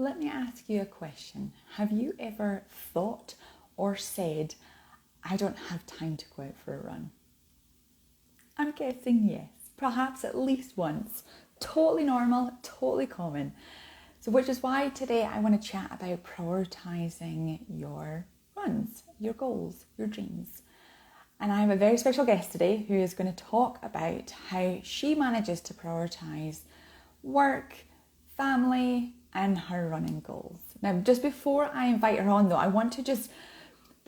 Let me ask you a question. Have you ever thought or said, I don't have time to go out for a run? I'm guessing yes, perhaps at least once. Totally normal, totally common. So which is why today I want to chat about prioritizing your runs, your goals, your dreams. And I have a very special guest today who is going to talk about how she manages to prioritize work, family, and her running goals. Now, just before I invite her on though, I want to just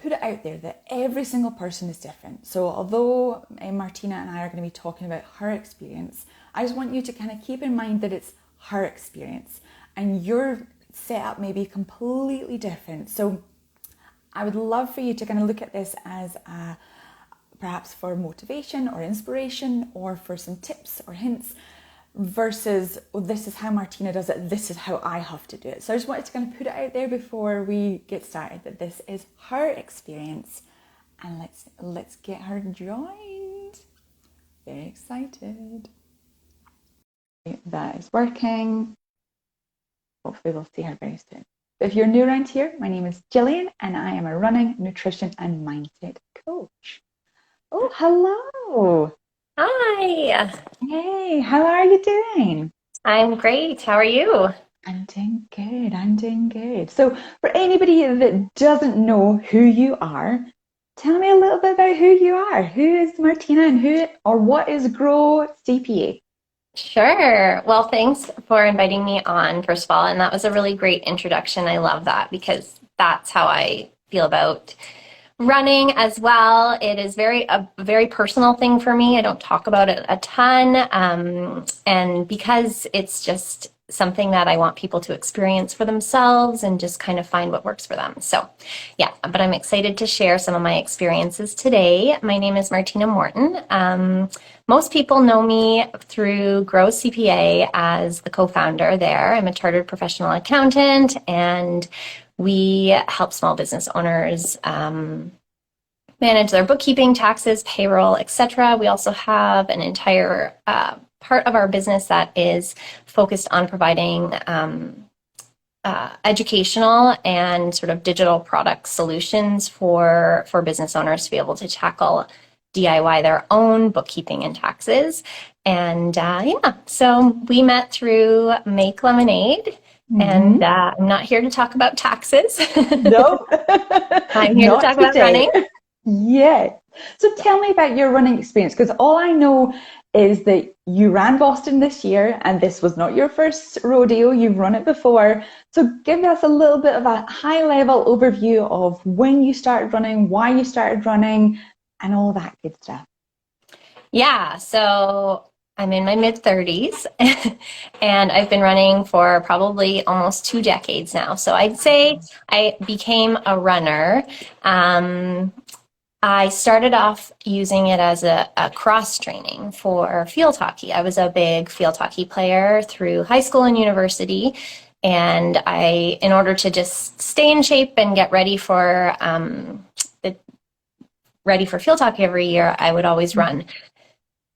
put it out there that every single person is different. So although Martina and I are going to be talking about her experience, I just want you to kind of keep in mind that it's her experience and your setup may be completely different. So I would love for you to kind of look at this as perhaps for motivation or inspiration or for some tips or hints versus, oh, this is how Martina does it, this is how I have to do it. So I just wanted to kind of put it out there before we get started that this is her experience, and let's get her joined. Very excited. That is working. Hopefully we'll see her very soon. If you're new around here, my name is Gillian and I am a running, nutrition and mindset coach. Oh, hello. Hi, Hey, how are you doing? I'm great. How are you? I'm doing good. I'm doing good. So, for anybody that doesn't know who you are, tell me a little bit about who you are. Who is Martina and who or what is Grow CPA? Sure. Well, thanks for inviting me on, first of all. And that was a really great introduction. I love that because that's how I feel about running as well. It is a very personal thing for me. I don't talk about it a ton. And because it's just something that I want people to experience for themselves and just kind of find what works for them. So yeah, but I'm excited to share some of my experiences today. My name is Martina Morton. Most people know me through Grow CPA as the co-founder there. I'm a chartered professional accountant and we help small business owners manage their bookkeeping, taxes, payroll, etc. We also have an entire part of our business that is focused on providing educational and sort of digital product solutions for business owners to be able to tackle DIY their own bookkeeping and taxes. And so we met through Make Lemonade. And I'm not here to talk about taxes. No, I'm here to not talk about today. running. Yeah. So tell me about your running experience, because all I know is that you ran Boston this year and this was not your first rodeo. You've run it before. So give us a little bit of a high level overview of when you started running, why you started running, and all that good stuff. Yeah, so I'm in my mid 30s and I've been running for probably almost 2 decades now. So I'd say I became a runner. I started off using it as a cross training for field hockey. I was a big field hockey player through high school and university. And in order to just stay in shape and get ready for field hockey every year, I would always run.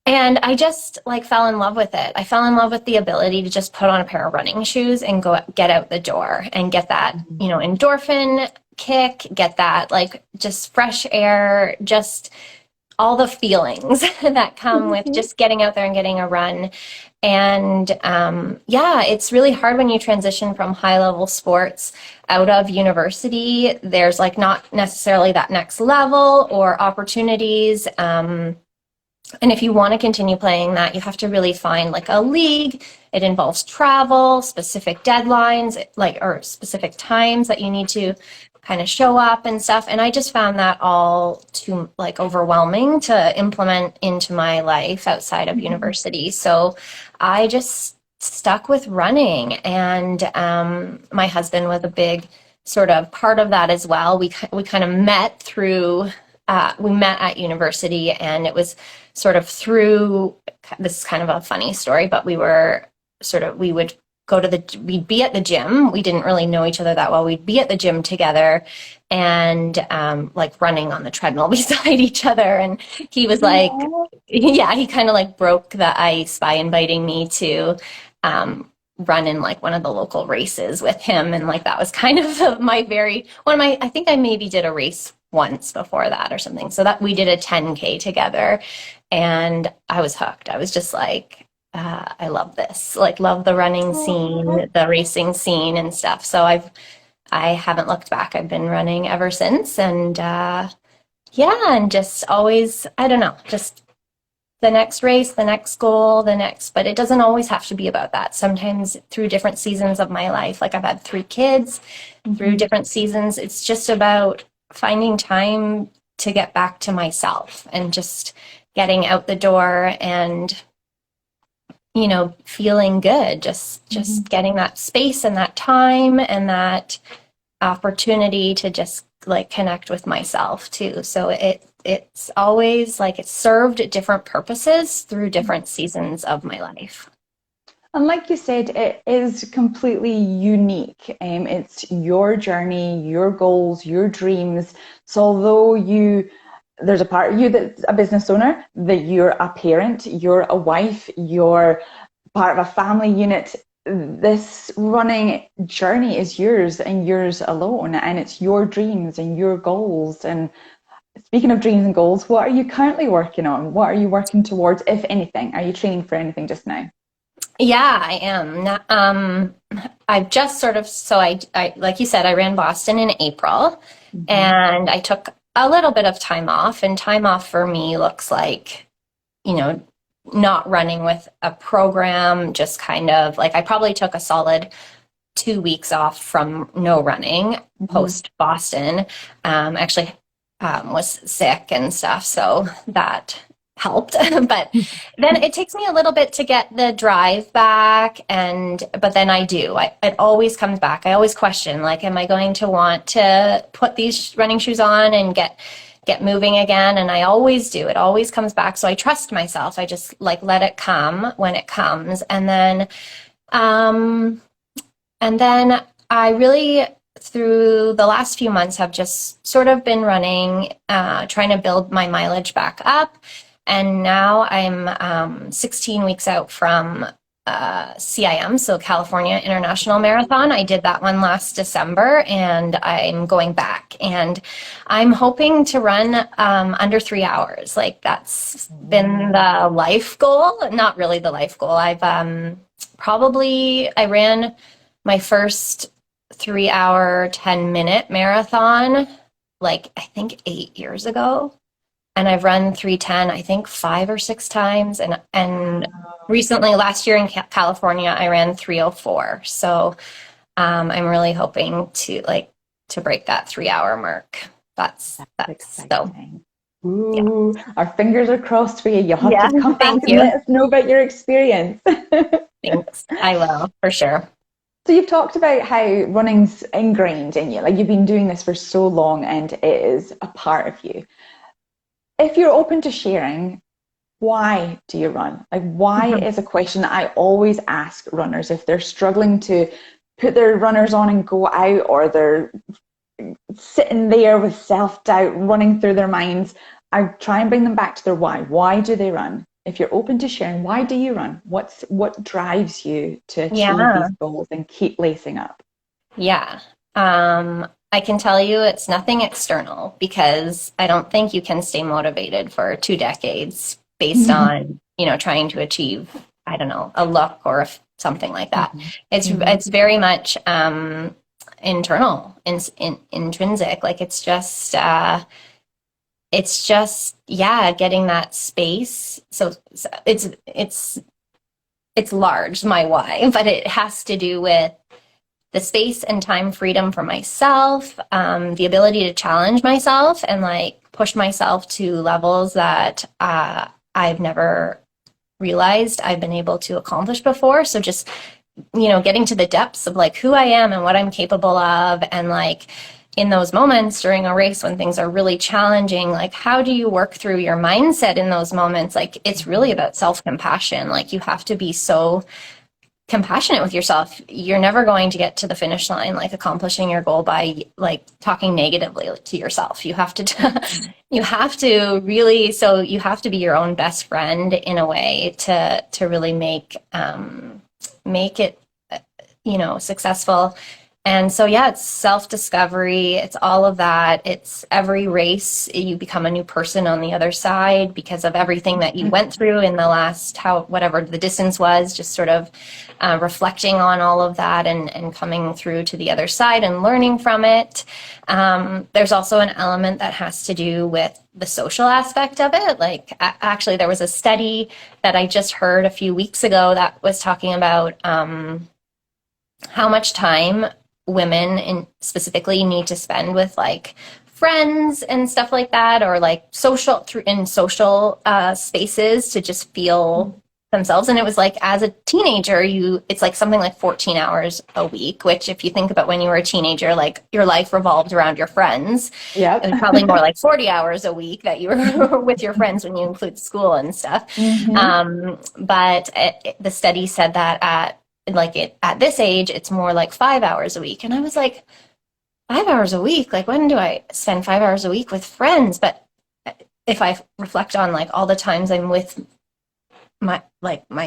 And I just fell in love with it. I fell in love with the ability to just put on a pair of running shoes and get out the door and get that, endorphin kick, get that just fresh air, just all the feelings that come with just getting out there and getting a run. And it's really hard when you transition from high level sports out of university. There's not necessarily that next level or opportunities. And if you want to continue playing that, you have to really find a league. It involves travel, specific deadlines, or specific times that you need to kind of show up and stuff. And I just found that all too overwhelming to implement into my life outside of university. So I just stuck with running, and my husband was a big sort of part of that as well. We kind of met through. We met at university, and it was sort of through, this is kind of a funny story, but we would we'd be at the gym. We didn't really know each other that well. We'd be at the gym together and running on the treadmill beside each other. And he was he kind of broke the ice by inviting me to run in like one of the local races with him. And like that was kind of I think I maybe did a race once before that or something. So that we did a 10K together, and I was hooked. I was just like, I love this, like love the running scene, the racing scene and stuff. So I haven't looked back. I've been running ever since. And yeah, and just always, I don't know, just the next race, the next goal, but it doesn't always have to be about that. Sometimes through different seasons of my life, like I've had 3 kids through different seasons, it's just about finding time to get back to myself and just getting out the door and, you know, feeling good, just getting that space and that time and that opportunity to just like connect with myself too. So it's always like it's served different purposes through different seasons of my life. And like you said, it is completely unique. It's your journey, your goals, your dreams. So although there's a part of you that's a business owner, that you're a parent, you're a wife, you're part of a family unit, this running journey is yours and yours alone, and it's your dreams and your goals. And speaking of dreams and goals, what are you currently working on? What are you working towards, if anything? Are you training for anything just now? Yeah, I am. I've just sort of, so I like you said, I ran Boston in April, and I took a little bit of time off, and time off for me looks like, you know, not running with a program, just kind of like I probably took a solid 2 weeks off from no running post Boston. Actually, was sick and stuff, so that helped. But then it takes me a little bit to get the drive back, but then it always comes back. I always question, like, am I going to want to put these running shoes on and get moving again? And I always do. It always comes back. So I trust myself. I just like let it come when it comes. And then I really, through the last few months, have just sort of been running, trying to build my mileage back up. And now I'm 16 weeks out from CIM, so California International Marathon. I did that one last December, and I'm going back. And I'm hoping to run under 3 hours. Like that's been the life goal. Not really the life goal. I ran my first 3 hour, 10-minute marathon, like I think 8 years ago. And I've run 3:10, I think 5 or 6 times. And recently, last year in California, I ran 3:04. So I'm really hoping to break that 3 hour mark. That's exciting. So. Ooh, yeah. Our fingers are crossed for you. You'll have to come back and let us know about your experience. Thanks. I will, for sure. So you've talked about how running's ingrained in you. Like you've been doing this for so long and it is a part of you. If you're open to sharing, why do you run? Like why is a question that I always ask runners if they're struggling to put their runners on and go out, or they're sitting there with self-doubt running through their minds. I try and bring them back to their why. Why do they run? If you're open to sharing, why do you run? What drives you to achieve these goals and keep lacing up? Yeah. I can tell you it's nothing external, because I don't think you can stay motivated for 2 decades based on, trying to achieve, I don't know, a look or something like that. It's very much internal, intrinsic. Like it's just getting that space. So it's large, my why, but it has to do with the space and time freedom for myself, the ability to challenge myself and like push myself to levels that I've never realized I've been able to accomplish before. So just, getting to the depths of like who I am and what I'm capable of. And like in those moments during a race when things are really challenging, like how do you work through your mindset in those moments? Like it's really about self-compassion. Like you have to be so compassionate with yourself. You're never going to get to the finish line, like accomplishing your goal by like talking negatively to yourself. You have to be your own best friend in a way to really make it successful. And so, yeah, it's self-discovery. It's all of that. It's every race, you become a new person on the other side because of everything that you went through in the last, whatever the distance was, just sort of reflecting on all of that and coming through to the other side and learning from it. There's also an element that has to do with the social aspect of it. Like, actually, there was a study that I just heard a few weeks ago that was talking about how much time women specifically need to spend with like friends and stuff like that, or like social spaces to just feel themselves. And it was like, as a teenager, it's like something like 14 hours a week, which if you think about when you were a teenager, like your life revolved around your friends. Yeah. It was probably more like 40 hours a week that you were with your friends when you include school and stuff. But the study said that at this age, it's more like 5 hours a week. And I was like, 5 hours a week? Like, when do I spend 5 hours a week with friends? But if I reflect on like all the times I'm with my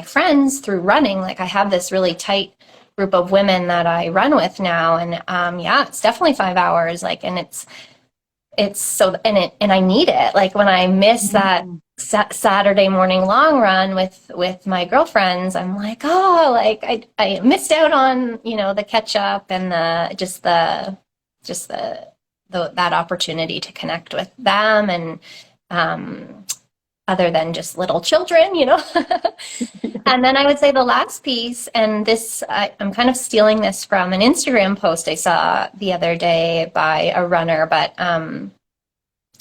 friends through running, like I have this really tight group of women that I run with now. And yeah, it's definitely 5 hours. Like, and it's so, and I need it. Like when I miss that Saturday morning long run with my girlfriends, I'm like, oh, like I missed out on, the catch up and that opportunity to connect with them, and other than just little children, And then I would say the last piece, and this, I'm kind of stealing this from an Instagram post I saw the other day by a runner, but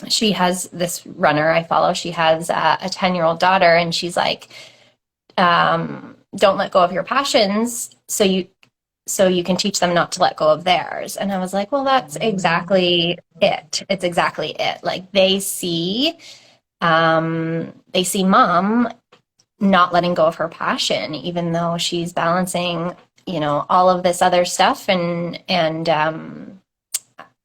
she has this runner I follow. She has a 10-year-old daughter, and she's like, don't let go of your passions so you can teach them not to let go of theirs. And I was like, well, that's exactly it. It's exactly it. Like they see mom not letting go of her passion, even though she's balancing, all of this other stuff, and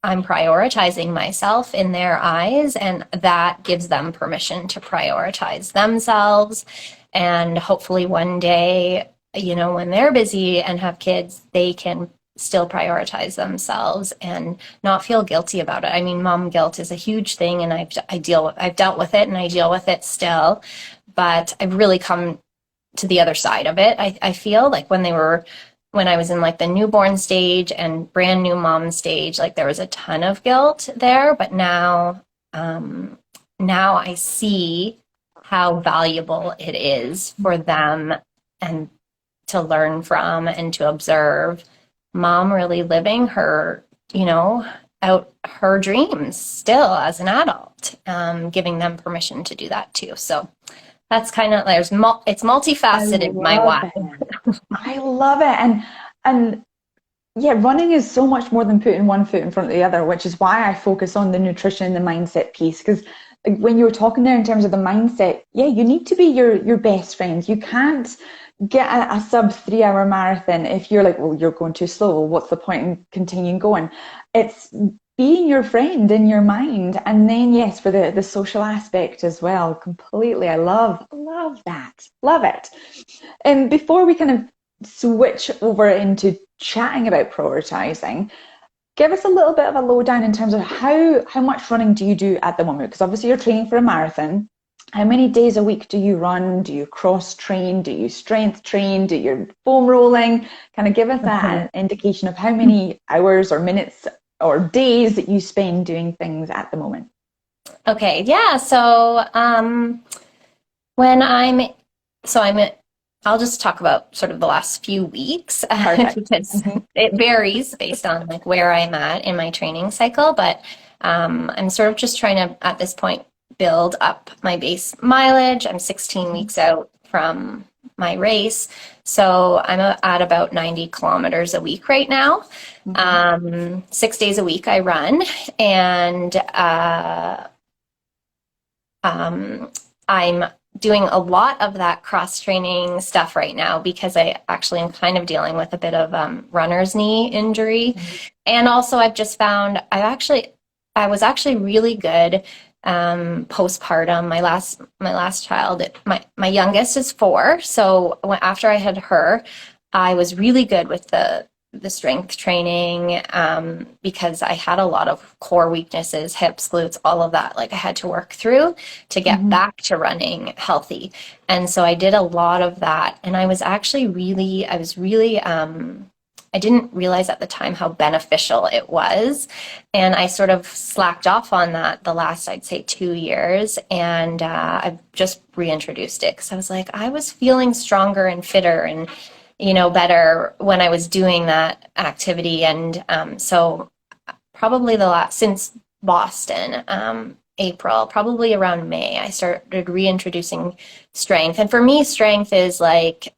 I'm prioritizing myself in their eyes, and that gives them permission to prioritize themselves. And hopefully one day, when they're busy and have kids, they can still prioritize themselves and not feel guilty about it. I mean, mom guilt is a huge thing, and I've dealt with it, and I deal with it still, but I've really come to the other side of it. I feel like when I was in like the newborn stage and brand new mom stage, like there was a ton of guilt there, but now I see how valuable it is for them and to learn from and to observe mom really living her, out her dreams still as an adult, giving them permission to do that too. So that's kind of, it's multifaceted, my why. I love it. And yeah, running is so much more than putting one foot in front of the other, which is why I focus on the nutrition and the mindset piece. Because when you were talking there in terms of the mindset, yeah, you need to be your best friend. You can't get a sub 3 hour marathon if you're like, well, you're going too slow. Well, what's the point in continuing going? It's being your friend in your mind. And then, yes, for the social aspect as well, completely. I love that. Love it. And before we kind of switch over into chatting about prioritizing, give us a little bit of a lowdown in terms of how much running do you do at the moment? Because obviously you're training for a marathon. How many days a week do you run? Do you cross train? Do you strength train? Do you foam rolling? Kind of give us that indication of how many hours or minutes or days that you spend doing things at the moment. Okay, yeah. So I'll just talk about sort of the last few weeks because it varies based on like where I'm at in my training cycle. But I'm sort of just trying to, at this point, build up my base mileage. I'm 16 weeks out from my race. So I'm at about 90 kilometers a week right now. 6 days a week I run, and I'm doing a lot of that cross-training stuff right now because I actually am kind of dealing with a bit of runner's knee injury. And also I've just found I was actually really good postpartum. My last child, my youngest is 4. So after I had her, I was really good with the strength training because I had a lot of core weaknesses, hips, glutes, all of that. Like I had to work through to get back to running healthy. And so I did a lot of that. And I was actually I didn't realize at the time how beneficial it was. And I sort of slacked off on that the last, I'd say, 2 years. And I've just reintroduced it because I was like, I was feeling stronger and fitter and better when I was doing that activity. And so probably since Boston, April, probably around May, I started reintroducing strength. And for me, strength is like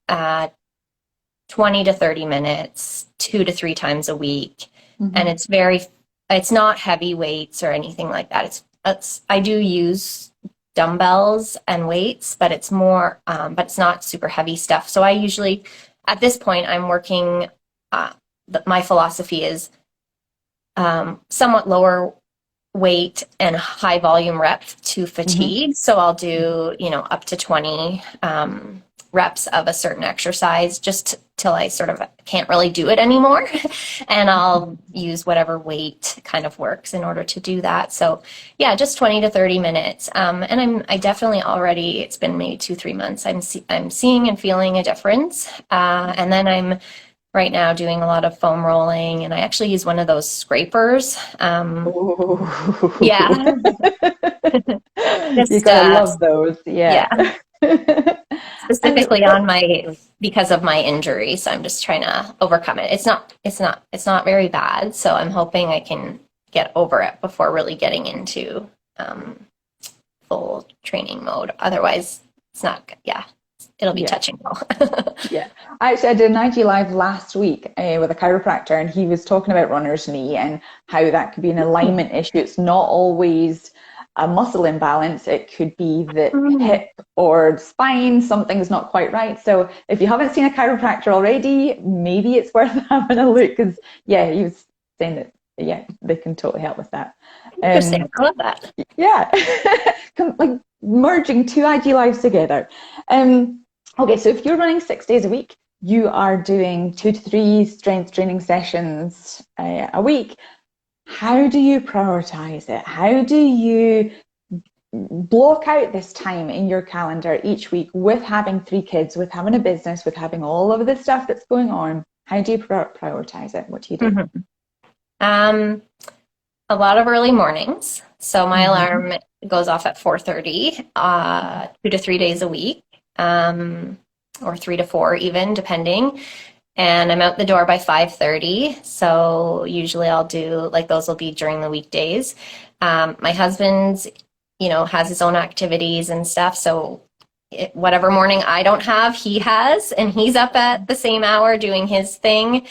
20 to 30 minutes, 2 to 3 times a week. And it's not heavy weights or anything like that. I do use dumbbells and weights, but it's more, but it's not super heavy stuff. So I usually, at this point, I'm working, my philosophy is somewhat lower weight and high volume rep to fatigue. So I'll do, up to 20 reps of a certain exercise just till I sort of can't really do it anymore. And I'll use whatever weight kind of works in order to do that. So yeah, just 20 to 30 minutes. And I definitely already, it's been maybe 2-3 months. I'm seeing and feeling a difference. And then I'm right now doing a lot of foam rolling, and I actually use one of those scrapers. Yeah. You gotta love those. Yeah. Specifically because of my injury. So I'm just trying to overcome it. It's not very bad. So I'm hoping I can get over it before really getting into full training mode. Otherwise it's not, it'll be touch and go. Yeah. Actually, I did an IG Live last week with a chiropractor, and he was talking about runner's knee and how that could be an alignment issue. It's not always a muscle imbalance. It could be the hip or spine, something's not quite right. So if you haven't seen a chiropractor already, maybe it's worth having a look, because he was saying that they can totally help with that. Interesting. I love that. Yeah. Like merging 2 IG Lives together. Okay, so if you're running 6 days a week, you are doing 2 to 3 strength training sessions a week. How do you prioritize it? How do you block out this time in your calendar each week with having 3 kids, with having a business, with having all of the stuff that's going on? How do you prioritize it? What do you do? A lot of early mornings. So my alarm goes off at 4:30, 2 to 3 days a week, or 3 to 4 even, depending. And I'm out the door by 5:30. So usually I'll do, like, those will be during the weekdays. My husband's, has his own activities and stuff. So whatever morning I don't have, he has, and he's up at the same hour doing his thing.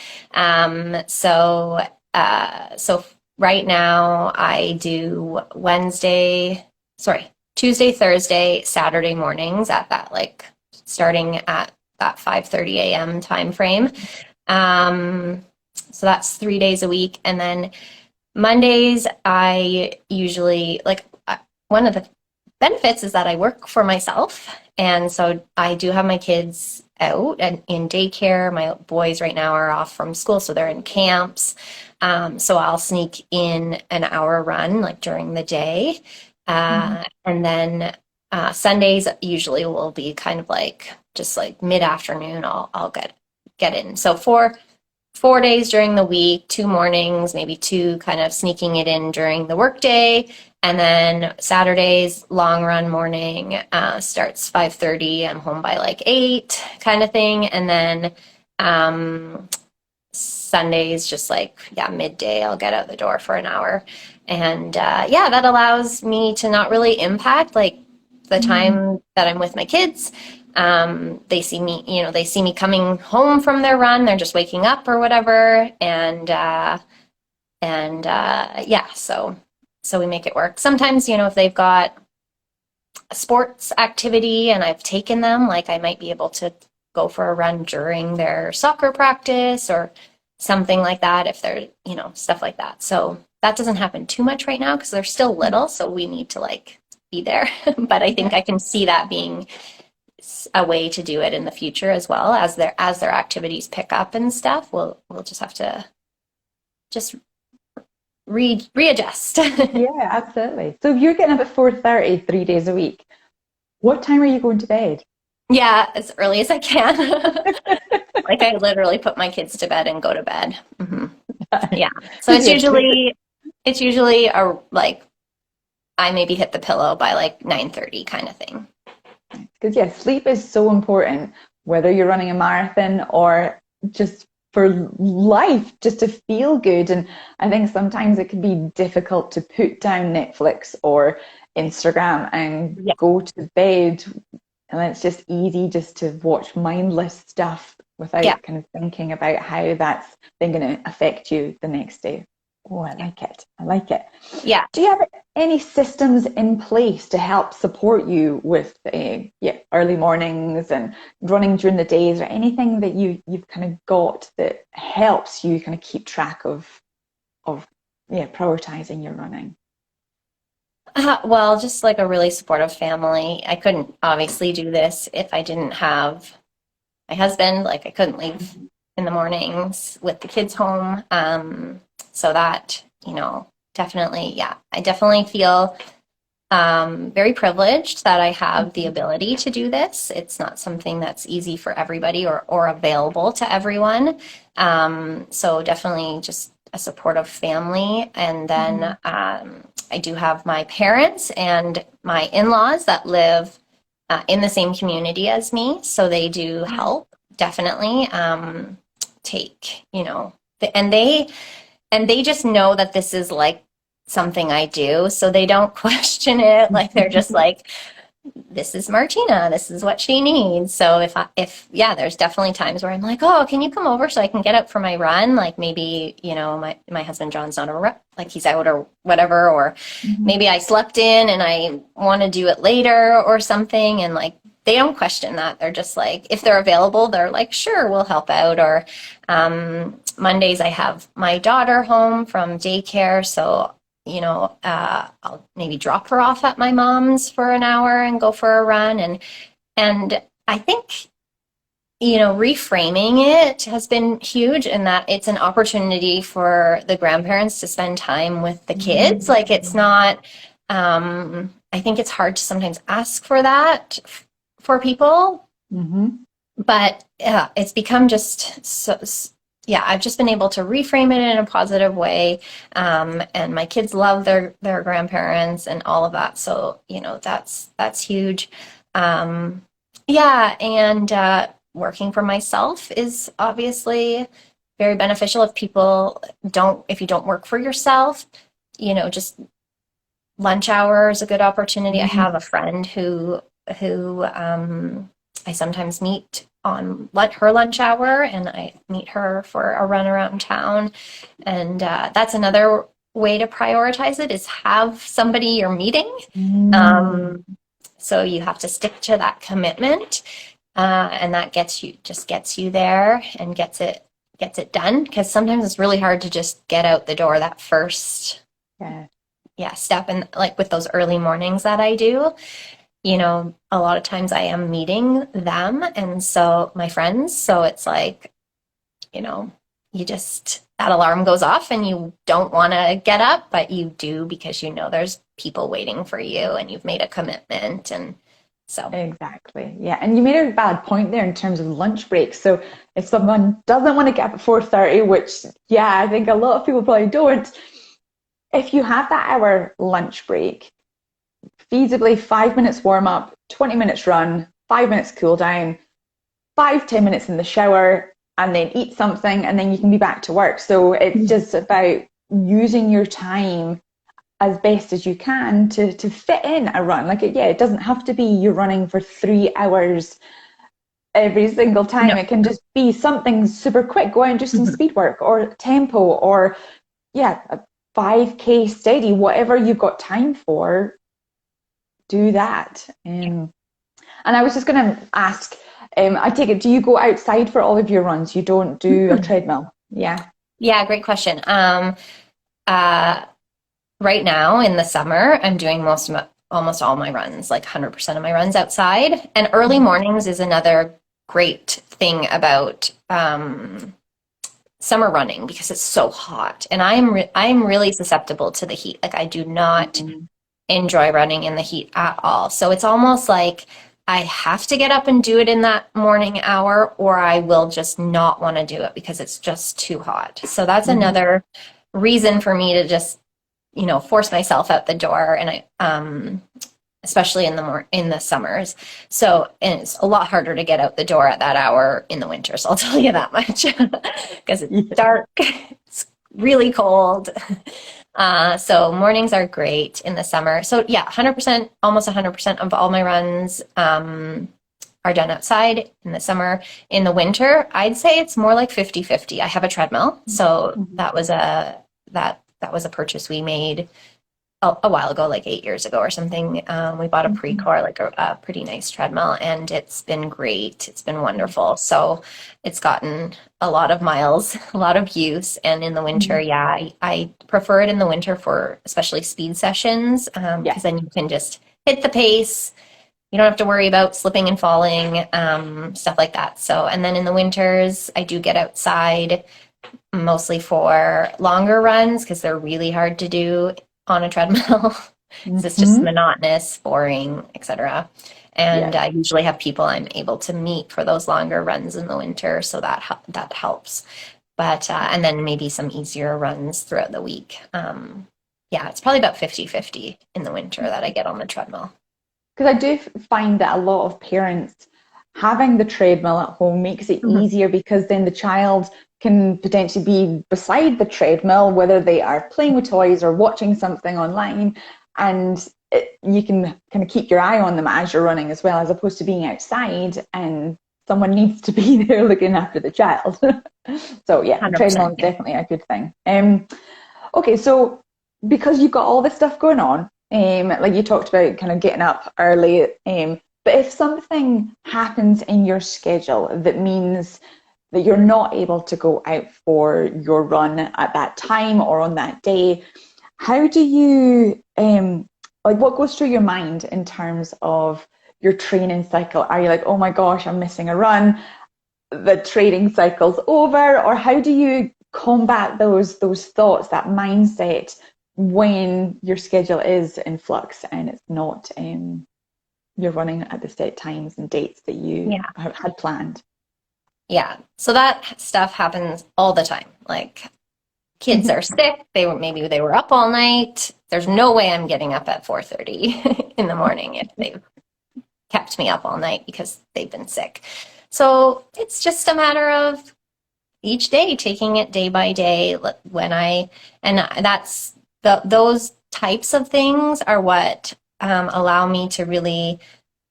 So right now I do Tuesday, Thursday, Saturday mornings at that, like, starting at that 5:30 a.m. time frame. So that's 3 days a week. And then Mondays, I usually, one of the benefits is that I work for myself. And so I do have my kids out and in daycare. My boys right now are off from school, so they're in camps. So I'll sneak in an hour run, like, during the day. And then Sundays usually will be kind of like just like mid-afternoon. I'll get in. So 4 days during the week, 2 mornings, maybe 2 kind of sneaking it in during the workday. And then Saturdays, long run morning, starts 5:30. I'm home by like 8 kind of thing. And then Sundays, just like, midday, I'll get out the door for an hour. And that allows me to not really impact like the time that I'm with my kids. They see me coming home from their run. They're just waking up or whatever. So we make it work. Sometimes, if they've got a sports activity and I've taken them, like, I might be able to go for a run during their soccer practice or something like that, if they're, stuff like that. So that doesn't happen too much right now because they're still little. So we need to, like, be there. But I think I can see that being a way to do it in the future as well as their activities pick up and stuff. We'll just have to just readjust. Yeah, absolutely. So if you're getting up at 4:30 3 days a week, what time are you going to bed? Yeah, as early as I can. Like I literally put my kids to bed and go to bed. Yeah. So Because yeah, it's usually a like I maybe hit the pillow by like 9:30 kind of thing. because yeah, sleep is so important, whether you're running a marathon or just for life, just to feel good. And I think sometimes it can be difficult to put down Netflix or Instagram and Yeah. go to bed. And it's just easy just to watch mindless stuff Yeah. without kind of thinking about how that's then going to affect you the next day. Oh, I like it. I like it. Yeah. Do you have any systems in place to help support you with early mornings and running during the days, or anything that you've kind of got that helps you kind of keep track of prioritizing your running? Well, just like a really supportive family. I couldn't obviously do this if I didn't have my husband. Like I couldn't leave in the mornings with the kids home. So that, definitely, yeah, I definitely feel very privileged that I have the ability to do this. It's not something that's easy for everybody or available to everyone. So definitely just a supportive family. And then I do have my parents and my in-laws that live in the same community as me. So they do help definitely take, and they just know that this is like something I do, so they don't question it. Like they're just like, this is Martina, this is what she needs. So if there's definitely times where I'm like, oh, can you come over so I can get out for my run? Like maybe, my husband John's not like he's out or whatever, or maybe I slept in and I want to do it later or something. And like, they don't question that. They're just like, if they're available, they're like, sure, we'll help out. Or Mondays, I have my daughter home from daycare. So, I'll maybe drop her off at my mom's for an hour and go for a run. And I think, reframing it has been huge in that it's an opportunity for the grandparents to spend time with the kids. Like it's not, I think it's hard to sometimes ask for that for people, but it's become just so, yeah, I've just been able to reframe it in a positive way. And my kids love their grandparents and all of that. So, that's huge. Yeah. And working for myself is obviously very beneficial if you don't work for yourself, just lunch hour is a good opportunity. I have a friend who I sometimes meet on her lunch hour, and I meet her for a run around town. And that's another way to prioritize it, is have somebody you're meeting. So you have to stick to that commitment, and that gets you there and gets it done. Because sometimes it's really hard to just get out the door that first step. And like with those early mornings that I do, a lot of times I am meeting them, and so my friends. So it's like, that alarm goes off and you don't want to get up, but you do because there's people waiting for you and you've made a commitment. And so. Exactly. Yeah. And you made a valid point there in terms of lunch breaks. So if someone doesn't want to get up at 4:30, which, I think a lot of people probably don't, if you have that hour lunch break, feasibly 5 minutes warm up, 20 minutes run, 5 minutes cool down, 5-10 minutes in the shower, and then eat something, and then you can be back to work. So it's just about using your time as best as you can to fit in a run. Like, it doesn't have to be you're running for 3 hours every single time. No. It can just be something super quick. Go out and do some speed work or tempo or a 5K steady, whatever you've got time for. Do that. And I was just going to ask, I take it, do you go outside for all of your runs? You don't do a treadmill? Yeah. Yeah, great question. Right now in the summer, I'm doing most almost all my runs, like 100% of my runs outside. And early mornings is another great thing about summer running because it's so hot. And I'm really susceptible to the heat. Like I do not enjoy running in the heat at all. So it's almost like I have to get up and do it in that morning hour, or I will just not want to do it because it's just too hot. So that's another reason for me to just, force myself out the door. And especially in the summers. So, and it's a lot harder to get out the door at that hour in the winter. So I'll tell you that much because it's dark, it's really cold. So mornings are great in the summer. So yeah, 100%, almost 100% of all my runs are done outside in the summer. In the winter, I'd say it's more like 50-50. I have a treadmill. So that was a purchase we made a while ago, like 8 years ago or something. We bought a Precor, like a pretty nice treadmill, and it's been great. It's been wonderful. So it's gotten a lot of miles, a lot of use. And in the winter, I prefer it in the winter for especially speed sessions, because then you can just hit the pace. You don't have to worry about slipping and falling, stuff like that. So, and then in the winters, I do get outside mostly for longer runs because they're really hard to do on a treadmill. It's just monotonous, boring, etc. And I usually have people I'm able to meet for those longer runs in the winter, so that helps. But and then maybe some easier runs throughout the week. It's probably about 50-50 in the winter that I get on the treadmill. Because I do find that a lot of parents having the treadmill at home makes it easier, because then the child can potentially be beside the treadmill, whether they are playing with toys or watching something online, and you can kind of keep your eye on them as you're running as well, as opposed to being outside and someone needs to be there looking after the child. So yeah, treadmill is definitely a good thing. Okay, so because you've got all this stuff going on, like you talked about kind of getting up early, but if something happens in your schedule that means that you're not able to go out for your run at that time or on that day, how do you, what goes through your mind in terms of your training cycle? Are you like, oh my gosh, I'm missing a run, the training cycle's over? Or how do you combat those thoughts, that mindset, when your schedule is in flux and it's not, you're running at the set times and dates that you had planned? Yeah. So that stuff happens all the time. Like kids are sick. Maybe they were up all night. There's no way I'm getting up at 4:30 in the morning if they've kept me up all night because they've been sick. So it's just a matter of each day, taking it day by day. Those types of things are what allow me to really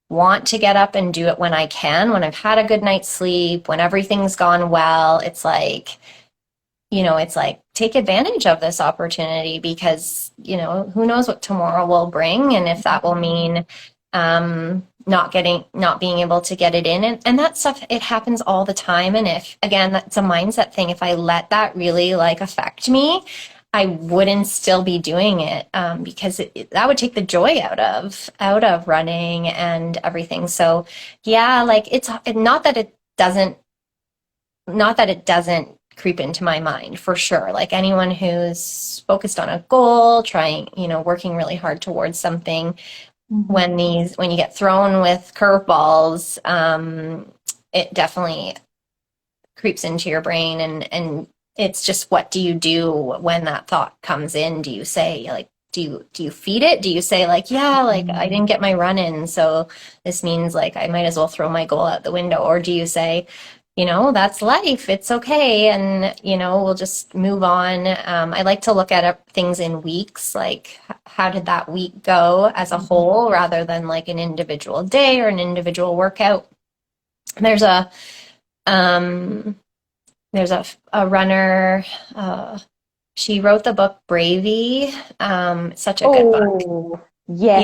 want to get up and do it when I can, when I've had a good night's sleep, when everything's gone well. It's like, take advantage of this opportunity, because, who knows what tomorrow will bring, and if that will mean not being able to get it in. And that stuff, it happens all the time. And if, again, that's a mindset thing, if I let that really affect me, I wouldn't still be doing it, because that would take the joy out of running and everything. So yeah, it's not that it doesn't creep into my mind, for sure. Like anyone who's focused on a goal, trying, working really hard towards something, when you get thrown with curveballs, it definitely creeps into your brain, and it's just, what do you do when that thought comes in? Do you say, do you feed it? Do you say I didn't get my run in, so this means I might as well throw my goal out the window? Or do you say, that's life, it's okay, and we'll just move on? I like to look at things in weeks, how did that week go as a whole, rather than an individual day or an individual workout. There's a runner, she wrote the book Bravey, such a good book. Yes.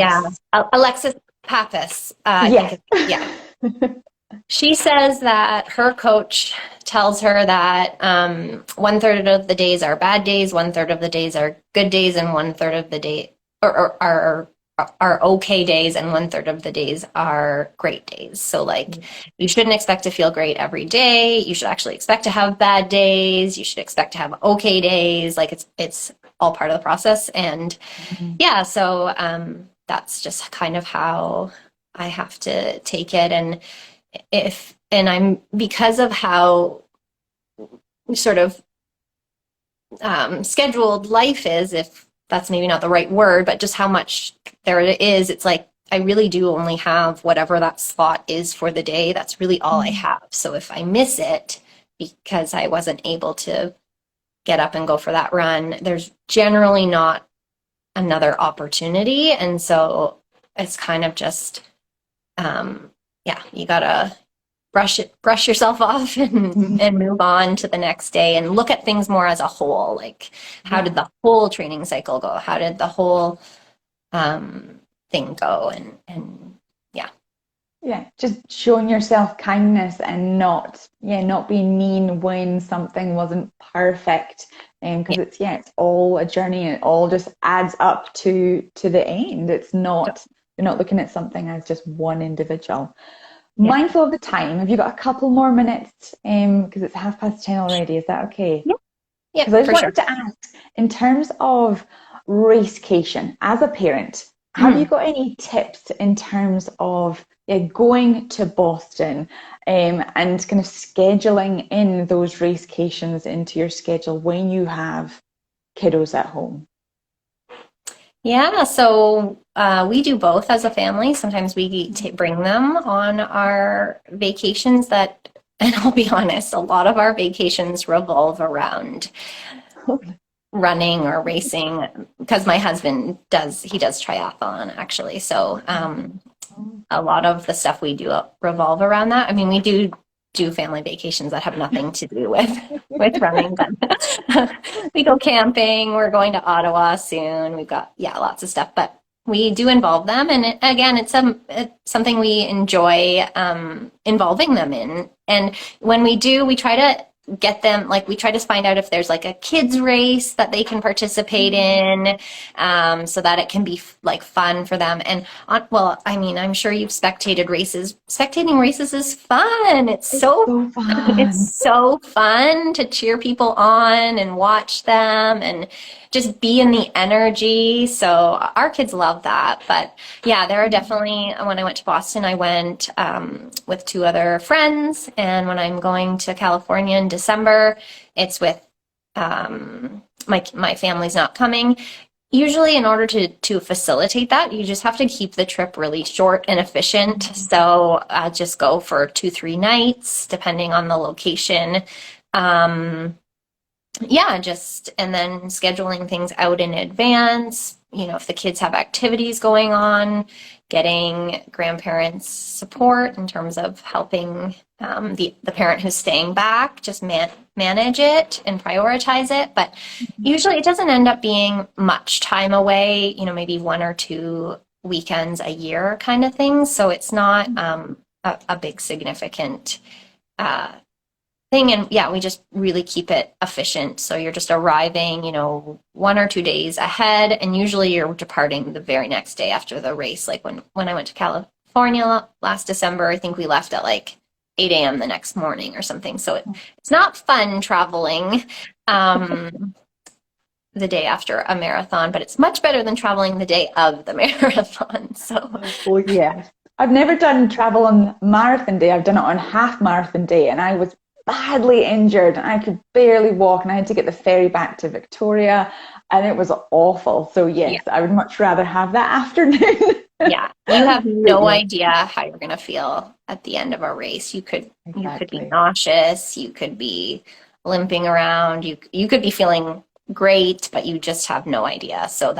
Yeah. Alexis Pappas. I think she says that her coach tells her that 1/3 of the days are bad days, 1/3 of the days are good days, and 1/3 of the day are are okay days and 1/3 of the days are great days. So like you shouldn't expect to feel great every day. You should actually expect to have bad days. You should expect to have okay days. Like it's all part of the process. And yeah, so that's just kind of how I have to take it. And I'm because of how sort of scheduled life is, if that's maybe not the right word, but just how much there is, it's like I really do only have whatever that slot is for the day. That's really all I have. So if I miss it because I wasn't able to get up and go for that run, there's generally not another opportunity. And so it's kind of just, yeah, you gotta brush yourself off and move on to the next day and look at things more as a whole. Like, how did the whole training cycle go? How did the whole thing go? And yeah. Yeah, just showing yourself kindness and not being mean when something wasn't perfect. Because it's all a journey, and it all just adds up to the end. It's not, you're not looking at something as just one individual. Mindful of the time, have you got a couple more minutes? Because it's 10:30 already. Is that okay? Yeah, Because I just wanted to ask, in terms of racecation, as a parent, have you got any tips in terms of going to Boston and kind of scheduling in those racecations into your schedule when you have kiddos at home? Yeah, so we do both as a family. Sometimes we bring them on our vacations and I'll be honest, a lot of our vacations revolve around running or racing because my husband does triathlon actually. So a lot of the stuff we do revolve around that. I mean, we do family vacations that have nothing to do with running, but we go camping. We're going to Ottawa soon. We've got lots of stuff, but we do involve them. And it's something we enjoy involving them in. And when we do, we try to get them, like, we try to find out if there's like a kids race that they can participate in, so that it can be like fun for them. And I mean, I'm sure you've spectated races. Spectating races is fun. It's so fun. It's so fun to cheer people on and watch them and just be in the energy. So our kids love that. But yeah, there are definitely, when I went to Boston, I went with 2 other friends. And when I'm going to California in December, it's with my family's not coming. Usually, in order to facilitate that, you just have to keep the trip really short and efficient. So just go for 2-3 nights, depending on the location. And then scheduling things out in advance. If the kids have activities going on, getting grandparents support in terms of helping the parent who's staying back, just manage it and prioritize it. But usually it doesn't end up being much time away, maybe 1 or 2 weekends a year kind of thing. So it's not a big significant thing. And we just really keep it efficient. So you're just arriving, 1 or 2 days ahead, and usually you're departing the very next day after the race. Like when I went to California last December, I think we left at like 8 a.m. the next morning or something. So it's not fun traveling the day after a marathon, but it's much better than traveling the day of the marathon. So I've never done travel on marathon day. I've done it on half marathon day, and I was badly injured and I could barely walk, and I had to get the ferry back to Victoria, and it was awful. So I would much rather have that afternoon. You have no idea how you're going to feel at the end of a race. You could be nauseous, you could be limping around, you could be feeling great, but you just have no idea. So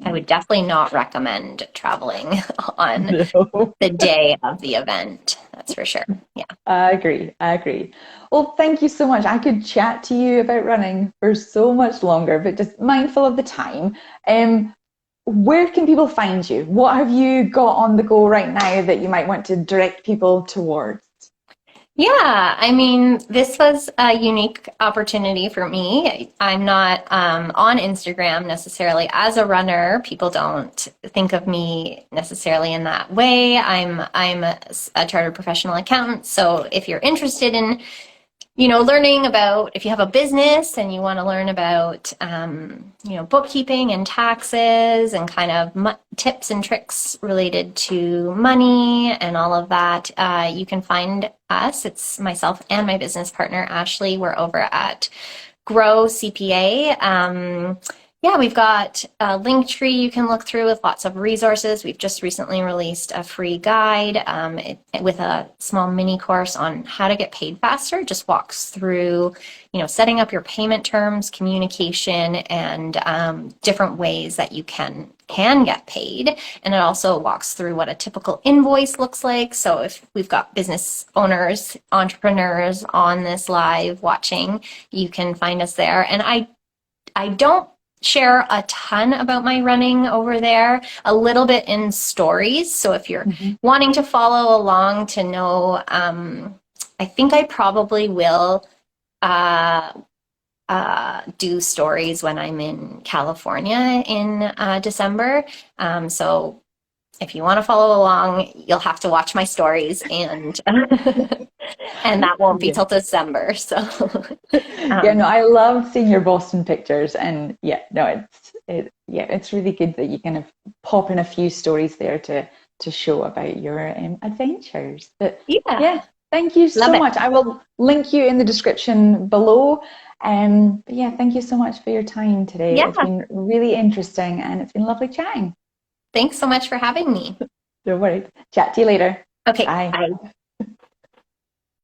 I would definitely not recommend traveling on the day of the event. That's for sure. Yeah. I agree. Well, thank you so much. I could chat to you about running for so much longer, but just mindful of the time. Where can people find you? What have you got on the go right now that you might want to direct people towards? Yeah, I mean, this was a unique opportunity for me. I'm not on Instagram necessarily as a runner. People don't think of me necessarily in that way. I'm a chartered professional accountant. So if you're interested in learning about if you have a business and you want to learn about, bookkeeping and taxes and kind of tips and tricks related to money and all of that, you can find us. It's myself and my business partner, Ashley. We're over at Grow CPA. Yeah, we've got a link tree you can look through with lots of resources. We've just recently released a free guide with a small mini course on how to get paid faster. It just walks through, setting up your payment terms, communication, and different ways that you can get paid. And it also walks through what a typical invoice looks like. So if we've got business owners, entrepreneurs on this live watching, you can find us there. And I don't share a ton about my running over there, a little bit in stories. So if you're wanting to follow along to know, I think I probably will do stories when I'm in California in December. So if you want to follow along, you'll have to watch my stories, and and that won't be Yeah. till December. So Yeah, no, I love seeing your Boston pictures, and yeah, no, it's really good that you kind of pop in a few stories there to show about your adventures. But yeah, yeah, thank you love so it. much. I will link you in the description below. But yeah, thank you so much for your time today. Yeah, It's been really interesting, and it's been lovely chatting. thanks so much for having me. No worries. Chat to you later. Okay, Bye. bye.